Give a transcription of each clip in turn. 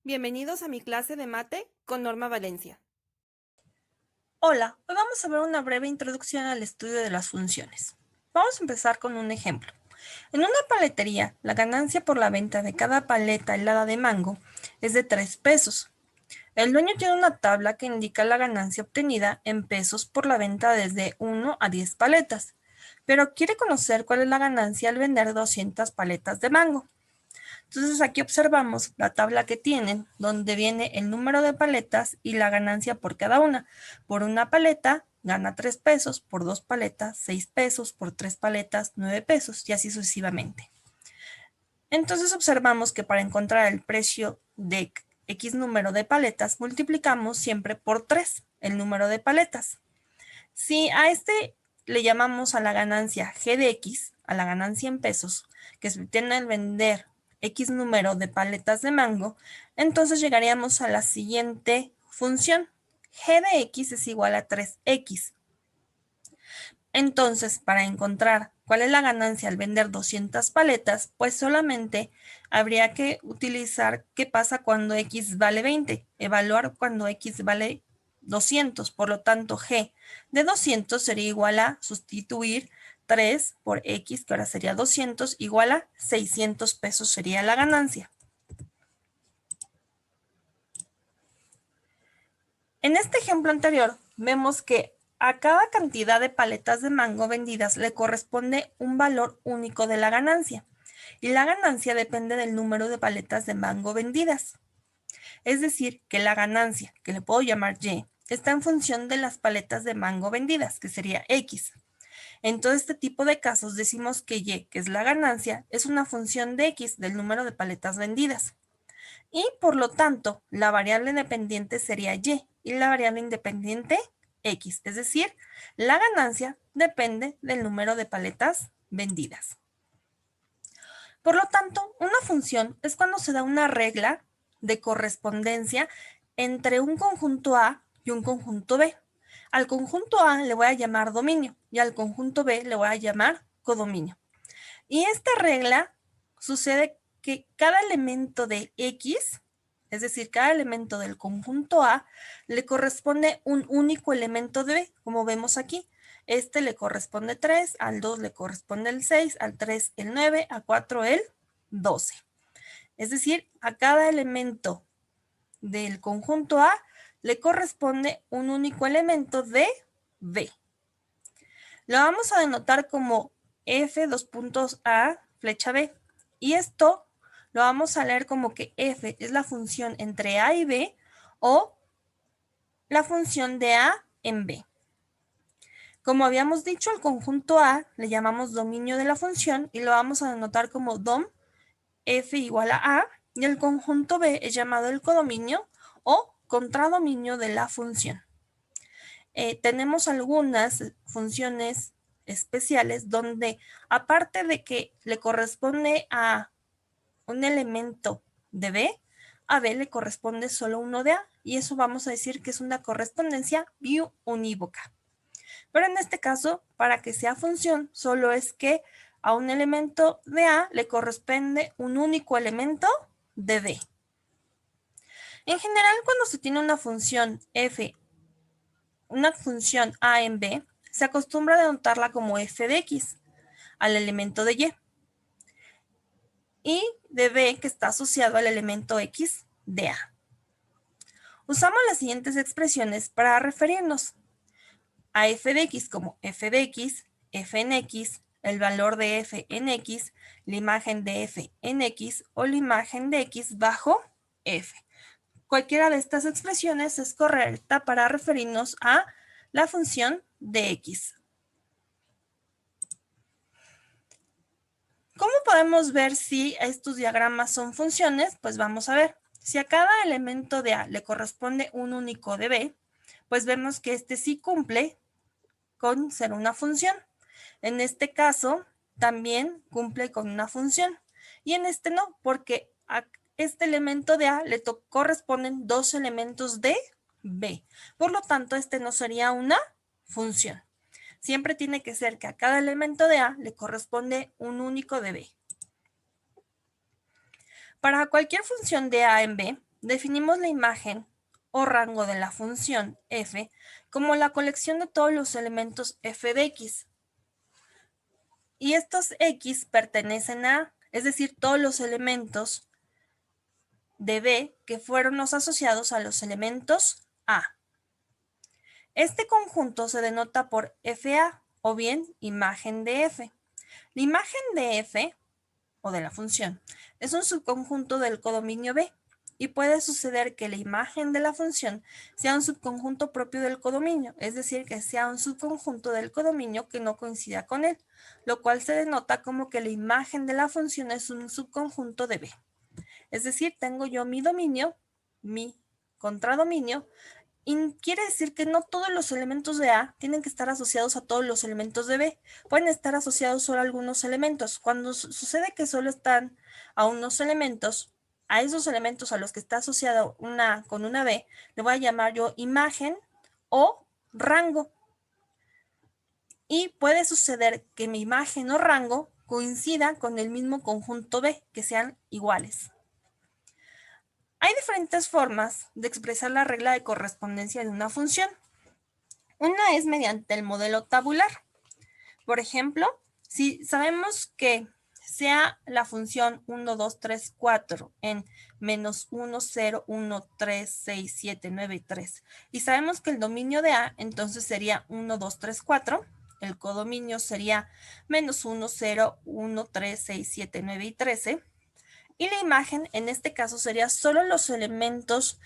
Bienvenidos a mi clase de mate con Norma Valencia. Hola, hoy vamos a ver una breve introducción al estudio de las funciones. Vamos a empezar con un ejemplo. En una paletería, la ganancia por la venta de cada paleta helada de mango es de 3 pesos. El dueño tiene una tabla que indica la ganancia obtenida en pesos por la venta desde 1 a 10 paletas, pero quiere conocer cuál es la ganancia al vender 200 paletas de mango. Entonces aquí observamos la tabla que tienen, donde viene el número de paletas y la ganancia por cada una. Por una paleta gana 3 pesos, por 2 paletas 6 pesos, por 3 paletas 9 pesos y así sucesivamente. Entonces observamos que para encontrar el precio de X número de paletas multiplicamos siempre por 3 el número de paletas. Si a este le llamamos a la ganancia G de X, a la ganancia en pesos, que se obtiene al vender X número de paletas de mango, entonces llegaríamos a la siguiente función. G de X es igual a 3X. Entonces, para encontrar cuál es la ganancia al vender 200 paletas, pues solamente habría que utilizar qué pasa cuando X vale 20, evaluar cuando X vale 200, por lo tanto G de 200 sería igual a sustituir 3 por X, que ahora sería 200, igual a 600 pesos sería la ganancia. En este ejemplo anterior, vemos que a cada cantidad de paletas de mango vendidas le corresponde un valor único de la ganancia, y la ganancia depende del número de paletas de mango vendidas. Es decir, que la ganancia, que le puedo llamar Y, está en función de las paletas de mango vendidas, que sería X. En todo este tipo de casos decimos que Y, que es la ganancia, es una función de X, del número de paletas vendidas. Y por lo tanto, la variable dependiente sería Y y la variable independiente X. Es decir, la ganancia depende del número de paletas vendidas. Por lo tanto, una función es cuando se da una regla de correspondencia entre un conjunto A y un conjunto B. Al conjunto A le voy a llamar dominio y al conjunto B le voy a llamar codominio. Y esta regla sucede que cada elemento de X, es decir, cada elemento del conjunto A, le corresponde un único elemento de B, como vemos aquí. Este le corresponde 3, al 2 le corresponde el 6, al 3 el 9, a 4 el 12. Es decir, a cada elemento del conjunto A le corresponde un único elemento de B. Lo vamos a denotar como F:2A flecha B. Y esto lo vamos a leer como que F es la función entre A y B o la función de A en B. Como habíamos dicho, al conjunto A le llamamos dominio de la función y lo vamos a denotar como dom F igual a A, y el conjunto B es llamado el codominio o contradominio de la función. Tenemos algunas funciones especiales donde, aparte de que le corresponde a un elemento de B, a B le corresponde solo uno de A, y eso vamos a decir que es una correspondencia biunívoca. Pero en este caso, para que sea función, solo es que a un elemento de A le corresponde un único elemento de B. En general, cuando se tiene una función f, una función A en B, se acostumbra a denotarla como f de x al elemento de y de b que está asociado al elemento x de A. Usamos las siguientes expresiones para referirnos a f de x como f de x, f en x, el valor de f en x, la imagen de f en x o la imagen de x bajo f. Cualquiera de estas expresiones es correcta para referirnos a la función de x. ¿Cómo podemos ver si estos diagramas son funciones? Pues vamos a ver. Si a cada elemento de A le corresponde un único de B, pues vemos que este sí cumple con ser una función. En este caso, también cumple con una función. Y en este no, porque a este elemento de A le corresponden dos elementos de B. Por lo tanto, este no sería una función. Siempre tiene que ser que a cada elemento de A le corresponde un único de B. Para cualquier función de A en B, definimos la imagen o rango de la función f como la colección de todos los elementos f de x. Y estos x pertenecen a, es decir, todos los elementos de b que fueron los asociados a los elementos a. Este conjunto se denota por FA o bien imagen de f. La imagen de f o de la función es un subconjunto del codominio B y puede suceder que la imagen de la función sea un subconjunto propio del codominio, es decir, que sea un subconjunto del codominio que no coincida con él, lo cual se denota como que la imagen de la función es un subconjunto de B. Es decir, tengo yo mi dominio, mi contradominio, y quiere decir que no todos los elementos de A tienen que estar asociados a todos los elementos de B. Pueden estar asociados solo a algunos elementos. Cuando sucede que solo están a unos elementos, a esos elementos a los que está asociado una con una B, le voy a llamar yo imagen o rango. Y puede suceder que mi imagen o rango coincida con el mismo conjunto B, que sean iguales. Hay diferentes formas de expresar la regla de correspondencia de una función. Una es mediante el modelo tabular. Por ejemplo, si sabemos que sea la función 1, 2, 3, 4 en menos 1, 0, 1, 3, 6, 7, 9 y 3, y sabemos que el dominio de A entonces sería 1, 2, 3, 4, el codominio sería menos 1, 0, 1, 3, 6, 7, 9 y 13, y la imagen en este caso sería solo los elementos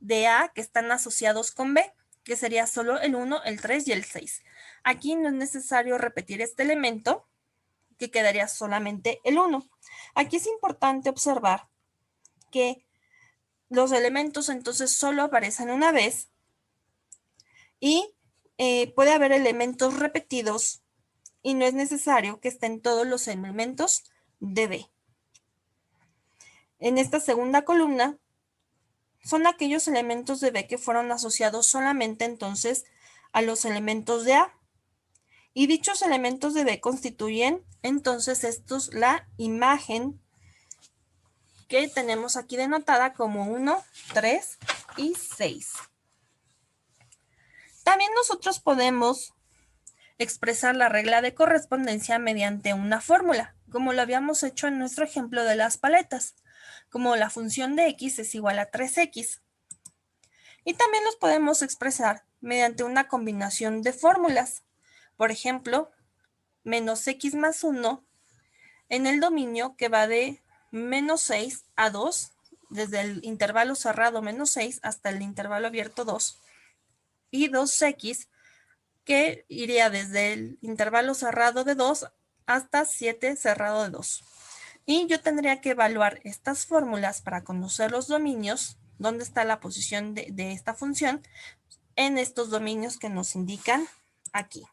de A que están asociados con B, que sería solo el 1, el 3 y el 6. Aquí no es necesario repetir este elemento, que quedaría solamente el 1. Aquí es importante observar que los elementos entonces solo aparecen una vez y puede haber elementos repetidos y no es necesario que estén todos los elementos de B. En esta segunda columna son aquellos elementos de B que fueron asociados solamente entonces a los elementos de A. Y dichos elementos de B constituyen entonces estos la imagen que tenemos aquí denotada como 1, 3 y 6. También nosotros podemos expresar la regla de correspondencia mediante una fórmula, como lo habíamos hecho en nuestro ejemplo de las paletas, como la función de x es igual a 3x. Y también los podemos expresar mediante una combinación de fórmulas. Por ejemplo, menos x más 1 en el dominio que va de menos 6 a 2, desde el intervalo cerrado menos 6 hasta el intervalo abierto 2, y 2x que iría desde el intervalo cerrado de 2 hasta 7 cerrado de 2. Y yo tendría que evaluar estas fórmulas para conocer los dominios, dónde está la posición de esta función en estos dominios que nos indican aquí.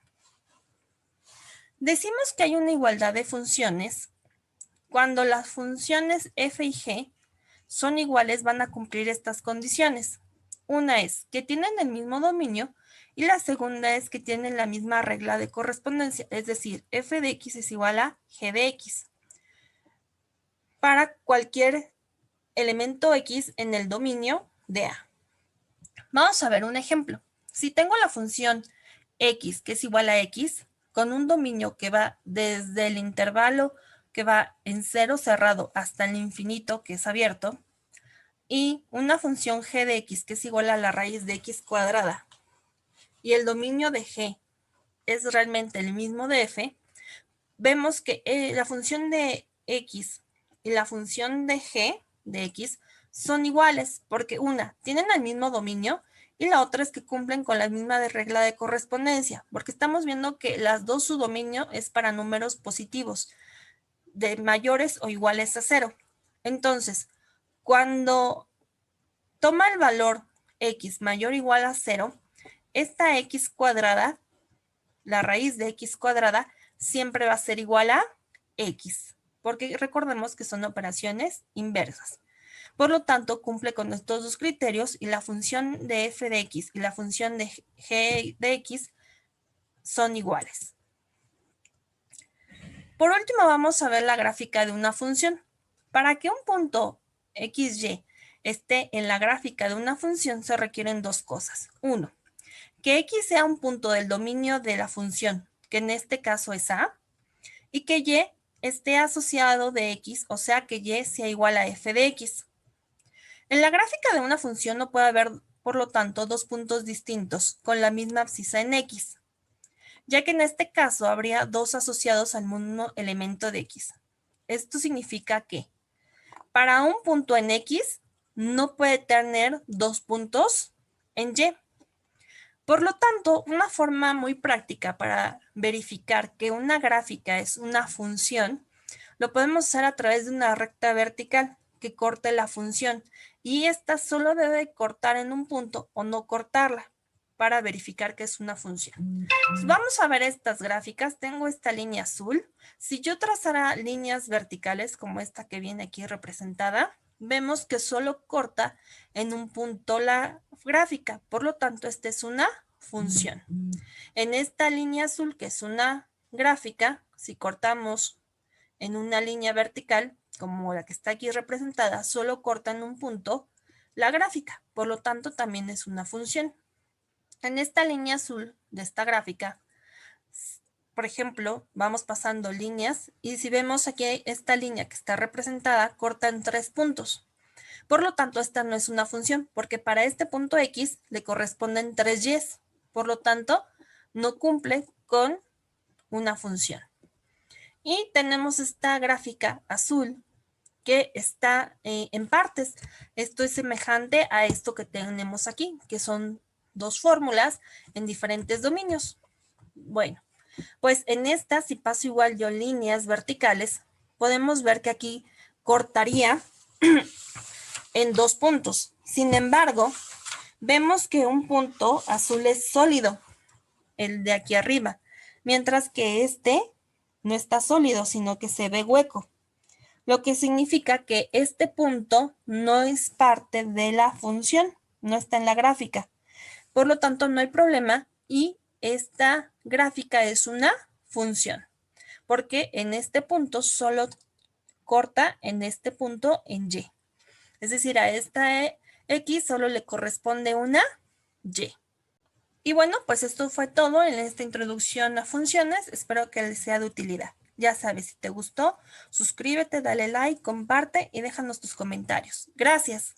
Decimos que hay una igualdad de funciones cuando las funciones f y g son iguales, van a cumplir estas condiciones. Una es que tienen el mismo dominio y la segunda es que tienen la misma regla de correspondencia, es decir, f de x es igual a g de x. Para cualquier elemento x en el dominio de A. Vamos a ver un ejemplo. Si tengo la función x que es igual a x, con un dominio que va desde el intervalo que va en 0 cerrado hasta el infinito que es abierto, y una función g de x que es igual a la raíz de x cuadrada, y el dominio de g es realmente el mismo de f, vemos que la función de x y la función de g de x son iguales, porque una, tienen el mismo dominio, y la otra es que cumplen con la misma regla de correspondencia, porque estamos viendo que las dos su dominio es para números positivos, de mayores o iguales a 0. Entonces, cuando toma el valor x mayor o igual a 0, esta x cuadrada, la raíz de x cuadrada, siempre va a ser igual a x, porque recordemos que son operaciones inversas. Por lo tanto, cumple con estos dos criterios y la función de f de x y la función de g de x son iguales. Por último, vamos a ver la gráfica de una función. Para que un punto xy esté en la gráfica de una función, se requieren dos cosas. Uno, que X sea un punto del dominio de la función, que en este caso es A, y que Y esté asociado de X, o sea que Y sea igual a f de X. En la gráfica de una función no puede haber, por lo tanto, dos puntos distintos con la misma abscisa en X, ya que en este caso habría dos asociados al mismo elemento de X. Esto significa que para un punto en X no puede tener dos puntos en Y. Por lo tanto, una forma muy práctica para verificar que una gráfica es una función, lo podemos hacer a través de una recta vertical que corte la función, y esta solo debe cortar en un punto o no cortarla para verificar que es una función. Entonces, vamos a ver estas gráficas. Tengo esta línea azul. Si yo trazara líneas verticales como esta que viene aquí representada, vemos que solo corta en un punto la gráfica. Por lo tanto, esta es una función. En esta línea azul, que es una gráfica, si cortamos en una línea vertical, como la que está aquí representada, solo corta en un punto la gráfica. Por lo tanto, también es una función. En esta línea azul de esta gráfica, por ejemplo, vamos pasando líneas y si vemos aquí esta línea que está representada, corta en 3 puntos. Por lo tanto, esta no es una función, porque para este punto X le corresponden 3 Y's. Por lo tanto, no cumple con una función. Y tenemos esta gráfica azul que está en partes. Esto es semejante a esto que tenemos aquí, que son dos fórmulas en diferentes dominios. Bueno, pues en esta, si paso igual yo líneas verticales, podemos ver que aquí cortaría en 2 puntos. Sin embargo, vemos que un punto azul es sólido, el de aquí arriba, mientras que este no está sólido, sino que se ve hueco, lo que significa que este punto no es parte de la función, no está en la gráfica. Por lo tanto, no hay problema y esta gráfica es una función, porque en este punto solo corta en este punto en Y. Es decir, a esta X solo le corresponde una Y. Y bueno, pues esto fue todo en esta introducción a funciones. Espero que les sea de utilidad. Ya sabes, si te gustó, suscríbete, dale like, comparte y déjanos tus comentarios. Gracias.